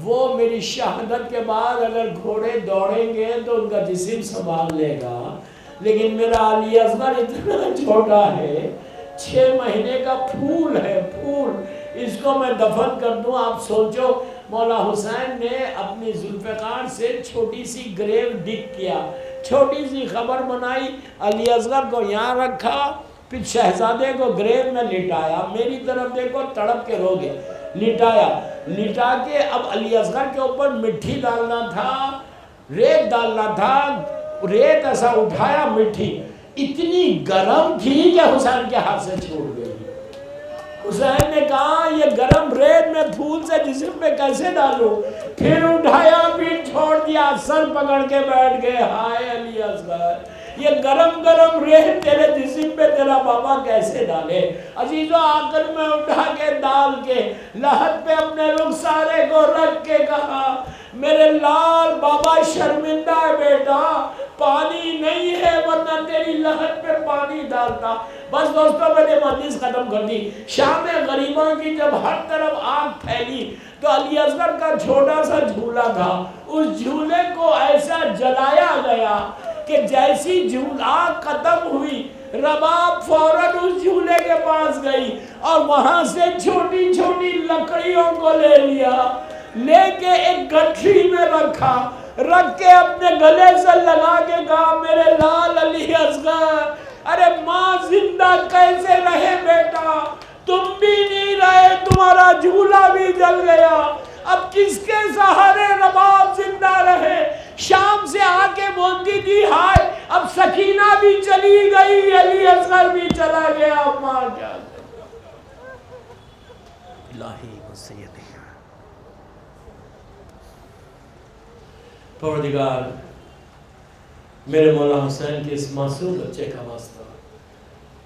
وہ میری شہادت کے بعد اگر گھوڑے دوڑیں گے تو ان کا جسم سنبھال لے گا، لیکن میرا علی اصغر اتنا چھوٹا ہے، 6 مہینے کا پھول ہے، پھول، اس کو میں دفن کر دوں. آپ سوچو مولا حسین نے اپنی ذوالفقار سے چھوٹی سی گریو ڈگ کیا، چھوٹی سی خبر بنائی، علی اصغر کو یہاں رکھا، پھر شہزادے کو گریو میں لٹایا. میری طرف دیکھو تڑپ کے رو گئے. لٹا کے اب علی اصغر کے اوپر مٹی ڈالنا تھا، ریت ڈالنا تھا. ریت ایسا اٹھایا، مٹی اتنی گرم تھی کہ حسین کے ہاتھ سے چھوٹ گئی. حسین نے کہا یہ گرم ریت میں پھول سے جسم پہ کیسے ڈالوں؟ پھر اٹھایا، پھر چھوڑ دیا، سر پکڑ کے بیٹھ گئے. ہائے علی اصغر، یہ گرم ریت تیرے جسم پہ تیرا بابا کیسے ڈالے؟ عزیزو آخر میں اٹھا کے ڈال کے لحد پہ اپنے رخسارے کو رکھ کے کہا میرے لال بابا شرمندہ ہے بیٹا، پانی نہیں ہے ورنہ تیری لحد پہ پانی ڈالتا. بس دوستوں میں نے مجلس ختم کر دی. شام غریبوں کی جب ہر طرف آگ پھیلی تو علی اصغر کا چھوٹا سا جھولا تھا، اس جھولے کو ایسا جلایا گیا کہ جیسی آگ ختم ہوئی رباب فوراً اس جھولے کے پاس گئی اور وہاں سے چھوٹی چھوٹی لکڑیوں کو لے لیا، لے کے ایک گٹھری میں رکھا، رکھ کے اپنے گلے سے لگا کے کہا میرے لال علی اصغر، ارے ماں زندہ کیسے رہے بیٹا، تم بھی نہیں رہے، تمہارا جھولا بھی جل گیا، اب کس کے سہارے رباب زندہ رہے؟ شام سے آ کے بولتی تھی ہائے اب سکینہ بھی چلی گئی، علی اصغر بھی چلا گیا، اب ماں کیا کرے؟ الہی وسیعت پروردگار، میرے مولا حسین کے اس معصوم بچے کا واسطہ،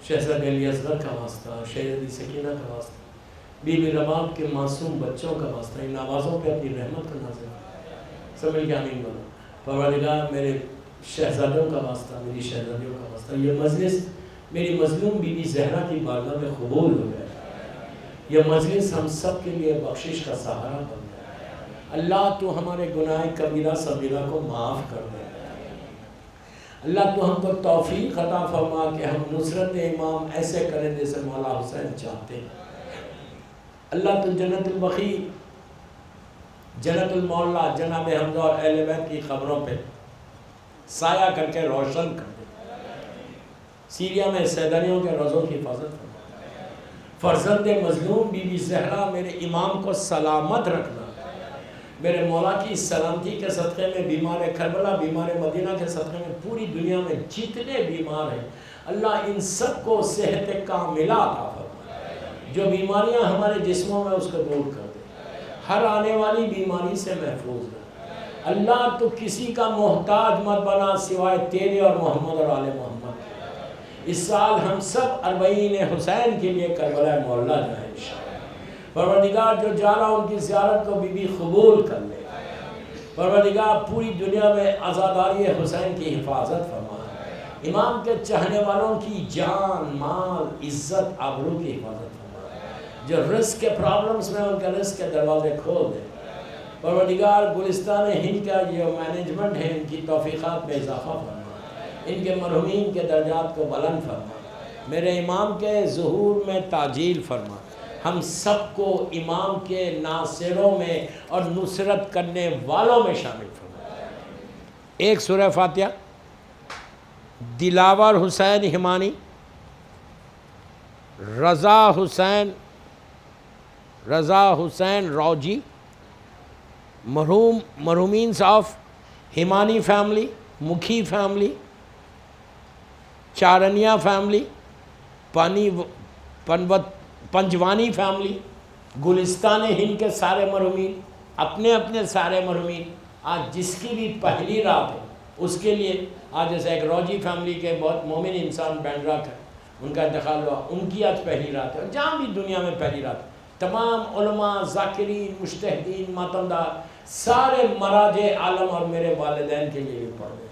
شہزادہ علی اصغر کا واسطہ، شہزادی سکینہ کا واسطہ، بی بی رباب کے معصوم بچوں کا واسطہ، ان آوازوں پہ اپنی رحمت کو نازل سب مل کے آمین بولو۔ پروردگار، میرے شہزادوں کا واسطہ، میری شہزادیوں کا واسطہ، یہ مجلس میری مظلوم بی بی زہرا کی بارگاہ میں قبول ہو جائے، یہ مجلس ہم سب کے لیے بخشش کا سہارا بن جائے۔ اللہ تو ہمارے گناہ کبیرہ صغیرہ کو معاف کر دے، اللہ تو ہم کو توفیق عطا فرما کہ ہم نصرت امام ایسے کریں جیسے مولا حسین چاہتے ہیں۔ اللہ تو جنت البقیع، جنت المولا جناب حمزہ اور اہل بیت کی قبروں پہ سایہ کر کے روشن کر دے، سیریا میں سیدانیوں کے روزوں کی حفاظت فرما، فرزند مظلوم بی بی زہرا میرے امام کو سلامت رکھنا، میرے مولا کی سلامتی کے صدقے میں بیمار کربلا، بیمار مدینہ کے صدقے میں پوری دنیا میں جتنے بیمار ہیں اللہ ان سب کو صحت کاملہ عطا فرما، جو بیماریاں ہمارے جسموں میں اس کو دور کر دے، ہر آنے والی بیماری سے محفوظ رہے۔ اللہ تو کسی کا محتاج مت بنا سوائے تیرے اور محمد اور آل محمد۔ اس سال ہم سب 40 حسین کے لیے کربلا معلیٰ جائیں انشاءاللہ۔ پروردگار جو جا رہا ان کی زیارت کو بی بی قبول کر لے، پروردگار پوری دنیا میں عزاداری حسین کی حفاظت فرما، امام کے چاہنے والوں کی جان، مال، عزت، آبرو کی حفاظت فرما، جو رزق کے پرابلمز میں ان کے رزق کے دروازے کھول دے۔ پروردگار گلستان ہند کا جو مینجمنٹ ہے ان کی توفیقات میں اضافہ فرما، ان کے مرحومین کے درجات کو بلند فرما، میرے امام کے ظہور میں تعجیل فرما، ہم سب کو امام کے ناصروں میں اور نصرت کرنے والوں میں شامل فرما۔ ایک سورہ فاتحہ دلاور حسین ہمانی، رضا حسین روجی، مرحومین آف ہمانی فیملی، مکھی فیملی، چارنیا فیملی، پنجوانی فیملی، گلستان ہند کے سارے مرحومین، اپنے اپنے سارے مرحومین، آج جس کی بھی پہلی رات ہے اس کے لیے، آج جیسے ایک روجی فیملی کے بہت مومن انسان بینڈرا کا ان کا انتقال ہوا، ان کی آج پہلی رات ہے، اور جہاں بھی دنیا میں پہلی رات ہے، تمام علماء، ذاکرین، مجتہدین، ماتمدار، سارے مراجع عالم اور میرے والدین کے لیے بھی پڑھ دیں۔